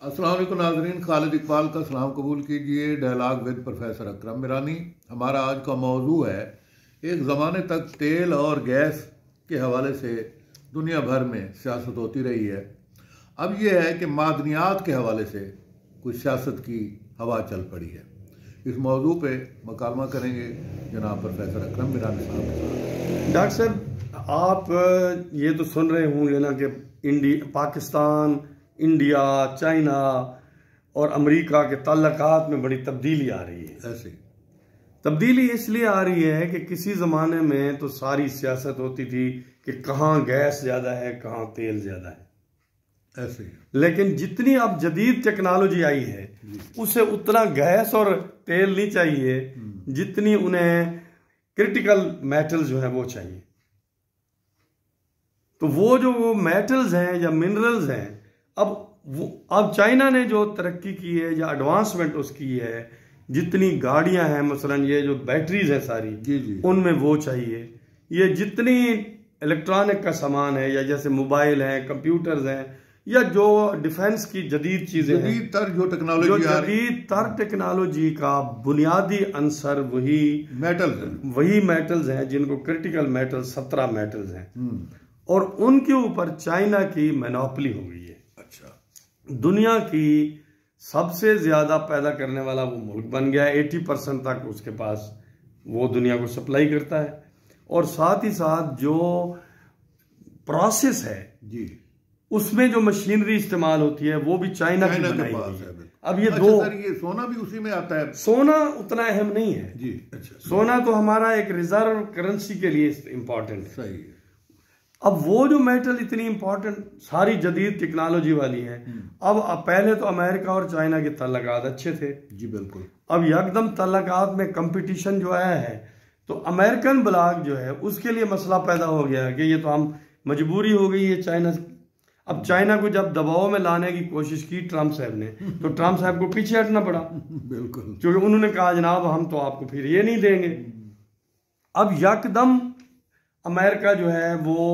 अस्सलाम वालेकुम नाज़रीन, खालिद इकबाल का सलाम कबूल कीजिए। डायलॉग विद प्रोफेसर अकरम मिरानी। हमारा आज का मौजू है, एक ज़माने तक तेल और गैस के हवाले से दुनिया भर में सियासत होती रही है। अब यह है कि मादनियात के हवाले से कुछ सियासत की हवा चल पड़ी है। इस मौजू पे मकालमा करेंगे जनाब प्रोफेसर अकरम मिरानी साहब के साथ। डॉक्टर साहब, आप ये तो सुन रहे होंगे ना कि पाकिस्तान, इंडिया, चाइना और अमेरिका के ताल्लुकात में बड़ी तब्दीली आ रही है। ऐसे तब्दीली इसलिए आ रही है कि किसी ज़माने में तो सारी सियासत होती थी कि कहाँ गैस ज़्यादा है, कहाँ तेल ज़्यादा है। ऐसे लेकिन जितनी अब जदीद टेक्नोलॉजी आई है उसे उतना गैस और तेल नहीं चाहिए जितनी उन्हें क्रिटिकल मेटल्स जो है वो चाहिए। तो वो जो मेटल्स हैं या मिनरल्स हैं, अब चाइना ने जो तरक्की की है या एडवांसमेंट उसकी है, जितनी गाड़ियां हैं, मसलन ये जो बैटरीज हैं सारी जी उनमें वो चाहिए। ये जितनी इलेक्ट्रॉनिक का सामान है या जैसे मोबाइल हैं, कंप्यूटर्स हैं, या जो डिफेंस की जदीद चीजें हैं, जदीद तर टेक्नोलॉजी का बुनियादी अंसर वही मेटल्स हैं जिनको क्रिटिकल मेटल्स 17 मेटल्स हैं, और उनके ऊपर चाइना की मोनोपोली हो गई है। अच्छा, दुनिया की सबसे ज्यादा पैदा करने वाला वो मुल्क बन गया है। 80% तक उसके पास वो दुनिया को सप्लाई करता है, और साथ ही साथ जो प्रोसेस है जी, उसमें जो मशीनरी इस्तेमाल होती है वो भी चाइना की बनाई हुई है। अब ये अच्छा, सर, ये सोना भी उसी में आता है? सोना उतना अहम नहीं है जी। अच्छा, सोना तो हमारा एक रिजर्व करेंसी के लिए इम्पोर्टेंट है। सही है। अब वो जो मेटल इतनी इंपॉर्टेंट सारी जदीद टेक्नोलॉजी वाली है, अब पहले तो अमेरिका और चाइना के तल्लुकात अच्छे थे। जी बिल्कुल। अब यकदम तल्लुकात में कंपटीशन जो आया है, तो अमेरिकन ब्लॉक जो है उसके लिए मसला पैदा हो गया कि ये तो हम मजबूरी हो गई है चाइना। अब चाइना को जब दबाव में लाने की कोशिश की ट्रम्प साहब ने, तो ट्रम्प साहब को पीछे हटना पड़ा। बिल्कुल, क्योंकि उन्होंने कहा जनाब हम तो आपको फिर ये नहीं देंगे। अब यकदम अमेरिका जो है वो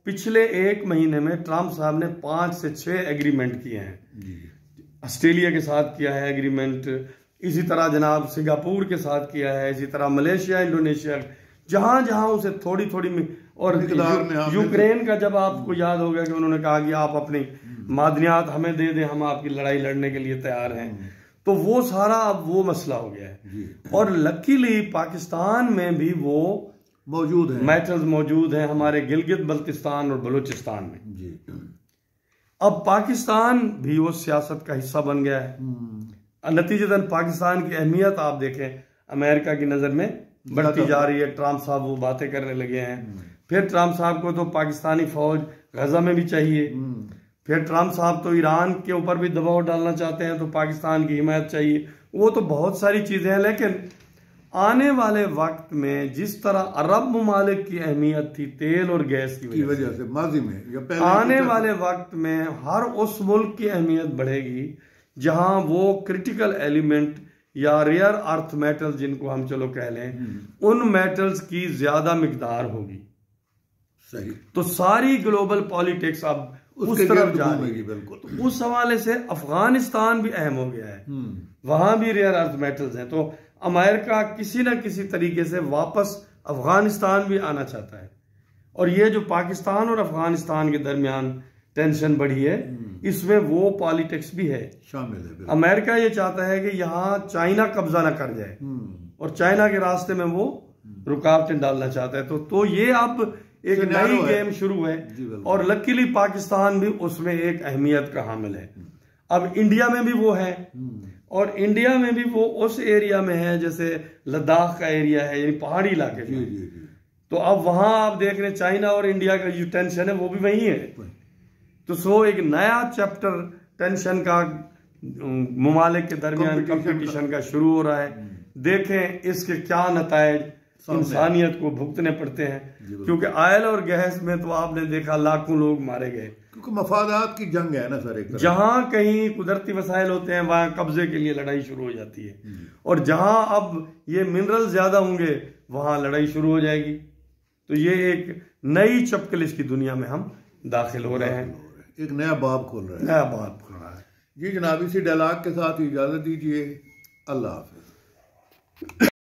पिछले 1 महीने में ट्रम्प साहब ने 5 से 6 एग्रीमेंट किए हैं। ऑस्ट्रेलिया के साथ किया है एग्रीमेंट, इसी तरह जनाब सिंगापुर के साथ किया है, इसी तरह मलेशिया, इंडोनेशिया, जहां जहां उसे थोड़ी थोड़ी, और यूक्रेन का जब आपको याद होगा कि उन्होंने कहा कि आप अपनी मादनियात हमें दे दें, हम आपकी लड़ाई लड़ने के लिए तैयार हैं। तो वो सारा अब वो मसला हो गया है। और लकीली पाकिस्तान में भी वो मौजूद है, मेटल्स मौजूद हैं, हमारे गिलगित बल्तिस्तान और बलूचिस्तान में जी। अब पाकिस्तान भी वो सियासत का हिस्सा बन गया है। नतीजतन पाकिस्तान की अहमियत आप देखें अमेरिका की नजर में बढ़ती जा रही है। ट्रम्प साहब वो बातें करने लगे हैं। फिर ट्रम्प साहब को तो पाकिस्तानी फौज गजा में भी चाहिए। फिर ट्रम्प साहब तो ईरान के ऊपर भी दबाव डालना चाहते हैं, तो पाकिस्तान की हिमायत चाहिए। वो तो बहुत सारी चीजें हैं, लेकिन आने वाले वक्त में जिस तरह अरब ममालिक की अहमियत थी तेल और गैस की वजह से माजी में या पहले, आने वाले वक्त में हर उस मुल्क की अहमियत बढ़ेगी जहां वो क्रिटिकल एलिमेंट या रेयर अर्थ मेटल जिनको हम चलो कह लें, उन मेटल्स की ज्यादा मिकदार होगी। सही। तो सारी ग्लोबल पॉलिटिक्स अब उस तरफ जा रही है। बिल्कुल। तो उस हवाले से अफगानिस्तान भी अहम हो गया है, वहां भी रेयर अर्थ मेटल्स हैं। तो अमेरिका किसी न किसी तरीके से वापस अफगानिस्तान भी आना चाहता है, और ये जो पाकिस्तान और अफगानिस्तान के दरमियान टेंशन बढ़ी है, इसमें वो पॉलिटिक्स भी है शामिल है। अमेरिका ये चाहता है कि यहाँ चाइना कब्जा ना कर जाए, और चाइना के रास्ते में वो रुकावटें डालना चाहता है। तो ये अब एक नई गेम शुरू है, और लकीली पाकिस्तान भी उसमें एक अहमियत का हामिल है। अब इंडिया में भी वो है, और इंडिया में भी वो उस एरिया में है जैसे लद्दाख का एरिया है, यानी पहाड़ी इलाके में। तो अब वहां आप देख रहे हैं चाइना और इंडिया का जो टेंशन है वो भी वही है। तो सो एक नया चैप्टर टेंशन का ममालिक के दरमियान कंपटीशन का शुरू हो रहा है। देखें इसके क्या नतायज इंसानियत को भुगतने पड़ते हैं, क्योंकि ऑयल और गैस में तो आपने देखा लाखों लोग मारे गए, क्योंकि मफादात की जंग है ना सर। एक जहां कहीं कुदरती वसाइल होते हैं वहां कब्जे के लिए लड़ाई शुरू हो जाती है, और जहां अब ये मिनरल ज्यादा होंगे वहां लड़ाई शुरू हो जाएगी। तो ये एक नई चपकलिश की दुनिया में हम दाखिल हो रहे हैं, एक नया बाब खोल रहा है। नया बाब खुल रहा है। जी जनाब, इसी डायलॉग के साथ इजाज़त दीजिए। अल्लाह हाफ़िज़।